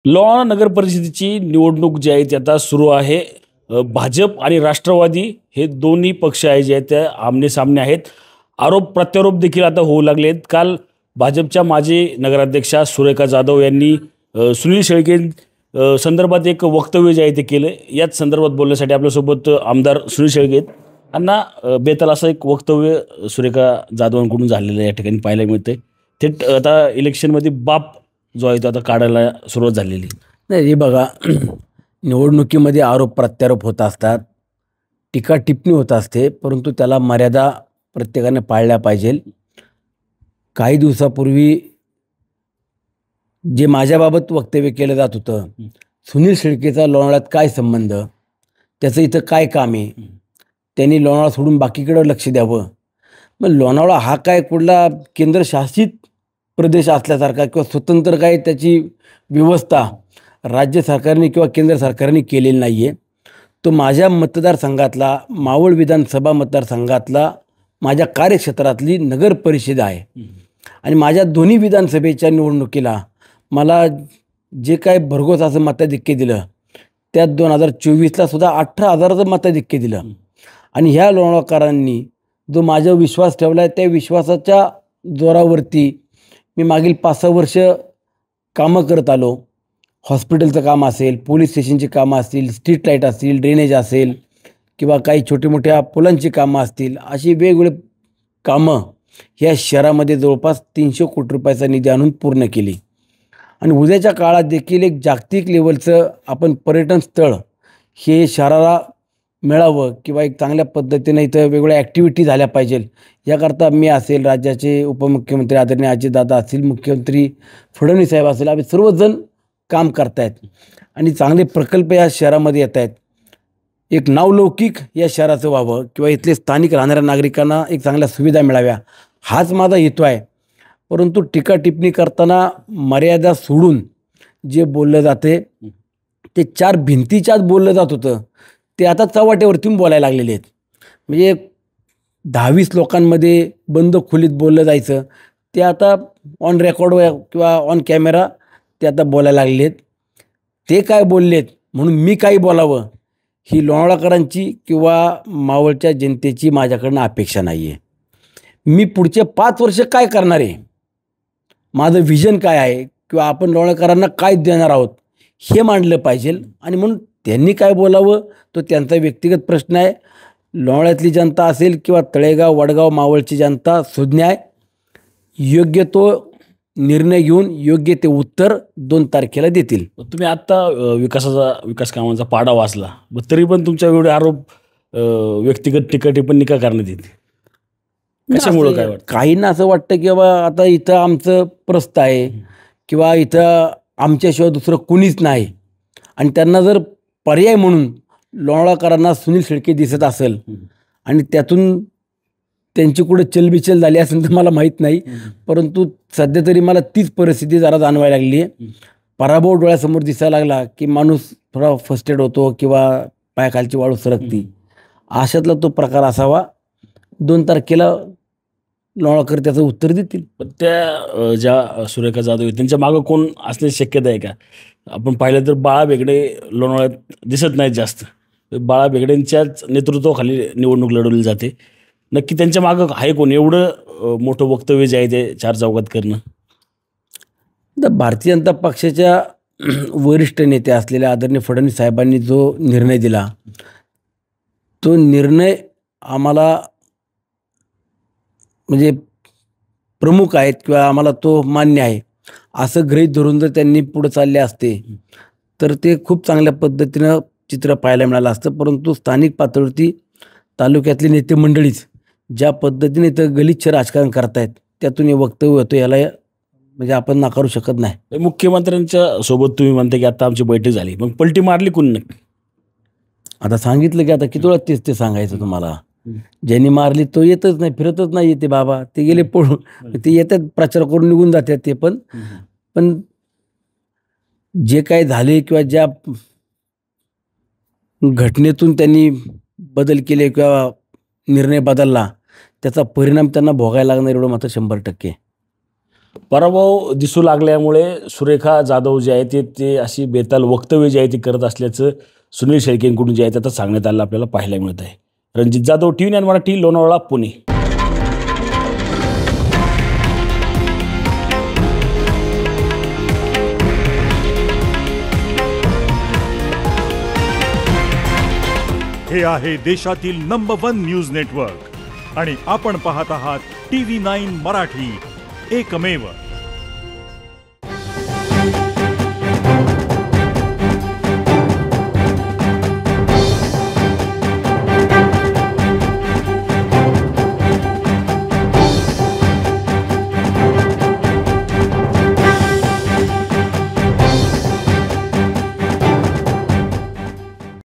लोणावळा नगर परिषदेची निवडणूक जी आहे ती आता सुरू आहे. भाजप आणि राष्ट्रवादी हे दोन्ही पक्ष आहे जे आहेत ते आमने-सामने आहेत. आरोप प्रत्यारोप देखील आता होऊ लागले आहेत. काल भाजपच्या माजी नगराध्यक्षा सुरेखा जाधव यांनी सुनील शेळके संदर्भात एक वक्तव्य जे आहे ते केलं. याच संदर्भात बोलण्यासाठी आपल्यासोबत आमदार सुनील शेळके आहेत. त्यांना बेताल असं एक वक्तव्य सुरेखा जाधवांकडून झालेलं या ठिकाणी पाहायला मिळतंय. थेट आता इलेक्शनमध्ये बाप जो आहे तो आता काढायला सुरुवात झालेली. नाही हे बघा, निवडणुकीमध्ये आरोप प्रत्यारोप होत असतात, टीका टिप्पणी होत असते, परंतु त्याला मर्यादा प्रत्येकाने पाळल्या पाहिजे. काही दिवसापूर्वी जे माझ्याबाबत वक्तव्य केलं जात होतं, सुनील शेळकेचा लोणावळ्यात काय संबंध, त्याचं इथं काय काम आहे, त्यांनी लोणावळा सोडून बाकीकडे लक्ष द्यावं. मग लोणावळा हा काय कुठला केंद्रशासित प्रदेश असल्यासारखा किंवा स्वतंत्र काय त्याची व्यवस्था राज्य सरकारने किंवा केंद्र सरकारने केलेली नाही आहे. तो माझ्या मतदारसंघातला, मावळ विधानसभा मतदारसंघातला, माझ्या कार्यक्षेत्रातली नगर परिषद आहे. आणि माझ्या दोन्ही विधानसभेच्या निवडणुकीला मला जे काय भरघोस असं मताधिक्य दिलं, त्यात 2024ला सुद्धा 18,000चं मताधिक्य दिलं. आणि ह्या लोणावळकरांनी जो माझ्यावर विश्वास ठेवला आहे, त्या विश्वासाच्या जोरावरती मी मागील 5-6 वर्ष कामं करत आलो. हॉस्पिटलचं काम असेल, पोलीस स्टेशनची कामं असतील, स्ट्रीट लाईट असतील, ड्रेनेज असेल किंवा काही छोटे मोठ्या पुलांची कामं असतील, अशी वेगवेगळी कामं ह्या शहरामध्ये जवळपास 300 कोटी रुपयाचा निधी आणून पूर्ण केली. आणि उद्याच्या काळात देखील एक जागतिक लेवलचं आपण पर्यटन स्थळ हे शहराला मिळावं किंवा एक चांगल्या पद्धतीने इथं वेगवेगळ्या ॲक्टिव्हिटी झाल्या पाहिजेल, याकरता मी असेल, राज्याचे उपमुख्यमंत्री आदरणीय अजितदादा असतील, मुख्यमंत्री फडणवीस साहेब असेल, आम्ही सर्वजण काम करतायत आणि चांगले प्रकल्प या शहरामध्ये येत आहेत. एक नावलौकिक या शहराचं व्हावं किंवा इथले स्थानिक राहणाऱ्या नागरिकांना एक चांगल्या सुविधा मिळाव्या, हाच माझा हेतू आहे. परंतु टीका टिप्पणी करताना मर्यादा सोडून जे बोललं जाते ते 4 भिंतीच्याच बोललं जात होतं, ते आता चव्हाट्यावरती बोलायला लागलेले आहेत. म्हणजे 10-20 लोकांमध्ये बंद खोलीत बोललं जायचं, ते आता ऑन रेकॉर्ड किंवा ऑन कॅमेरा ते आता बोलायला लागले आहेत. ते काय बोललेत म्हणून मी काही बोलावं ही लोणावळाकरांची किंवा मावळच्या जनतेची माझ्याकडनं अपेक्षा नाही आहे. मी पुढचे 5 वर्ष काय करणार आहे, माझं व्हिजन काय आहे किंवा आपण लोणावळाकरांना काय देणार आहोत हे मांडलं पाहिजे. आणि म्हणून त्यांनी काय बोलावं तो त्यांचा व्यक्तिगत प्रश्न आहे. लोणावळ्यातली जनता असेल किंवा तळेगाव, वडगाव, मावळची जनता सुज्ञ आहे. योग्य तो निर्णय घेऊन योग्य ते उत्तर 2 तारखेला देतील. तुम्ही आत्ता विकास कामांचा पाडा वाचला, तरी पण तुमच्या एवढे आरोप व्यक्तिगत टीका टिप्पणी का करण्यात येते? कशामुळं काय वाटतं? काहींना असं वाटतं की बाबा आता इथं आमचं प्रस्थ आहे किंवा इथं आमच्याशिवाय दुसरं कुणीच नाही, आणि त्यांना जर पर्याय म्हणून लोणावळाकरांना सुनील शेळके दिसत असेल आणि त्यातून त्यांची कुठं चलबिचल झाली असेल तर मला माहीत नाही. परंतु सध्या तरी मला तीच परिस्थिती जरा जाणवायला लागली आहे. पराभव डोळ्यासमोर दिसायला लागला की माणूस थोडा फस्टेड होतो किंवा पायाखालची वाळू सरकती. अशातला तो प्रकार असावा. 2 तारखेला लोणावळकर त्याचं उत्तर देतील. पण त्या ज्या सुरेखा जाधव आहेत त्यांच्या मागं कोण असण्याची शक्यता आहे का? आपण पाहिलं तर बाळा बेगडे लोणावळ्यात दिसत नाहीत जास्त. बाळा बेगडेंच्याच नेतृत्वाखाली निवडणूक लढवली जाते. नक्की त्यांच्या मागं आहे कोण एवढं मोठं वक्तव्य जे आहे ते 4 चौकात करणं? तर भारतीय जनता पक्षाच्या वरिष्ठ नेते असलेल्या आदरणीय फडणवीस साहेबांनी जो निर्णय दिला, तो निर्णय आम्हाला म्हणजे प्रमुख आहेत किंवा आम्हाला तो मान्य आहे असं गृहीत धरून जर त्यांनी पुढे चालले असते तर ते खूप चांगल्या पद्धतीनं चित्र पाहायला मिळालं असतं. परंतु स्थानिक पातळीवरती तालुक्यातली नेते मंडळीच ज्या पद्धतीने इथं गलिच्छ राजकारण करतायत त्यातून हे वक्तव्य होतं, याला म्हणजे आपण नाकारू शकत नाही. मुख्यमंत्र्यांच्या सोबत तुम्ही म्हणता की आता आमची बैठक झाली, मग पलटी मारली कोणी नक्की? आता सांगितलं की आता किती वेळा तेच ते सांगायचं तुम्हाला. ज्यांनी मारली तो येतच नाही, फिरतच नाही येते बाबा, ते गेले पळून. ते येतात प्रचार करून निघून जातात ते पण जे काय झाले किंवा ज्या घटनेतून त्यांनी बदल केले किंवा निर्णय बदलला त्याचा परिणाम त्यांना भोगायला लागणार एवढं मात्र 100%. पराभव दिसू लागल्यामुळे सुरेखा जाधव जे आहे ते अशी बेताल वक्तव्य जे आहे ते करत असल्याचं सुनील शेळकेंकडून जे आहे ते आता सांगण्यात आलं आपल्याला पाहायला मिळत आहे. रणजित जाधव, TV9 मराठी, लोणावळा, पुणे. हे आहे देशातील नंबर 1 न्यूज नेटवर्क आणि आपण पाहत आहात TV9 मराठी, एकमेव.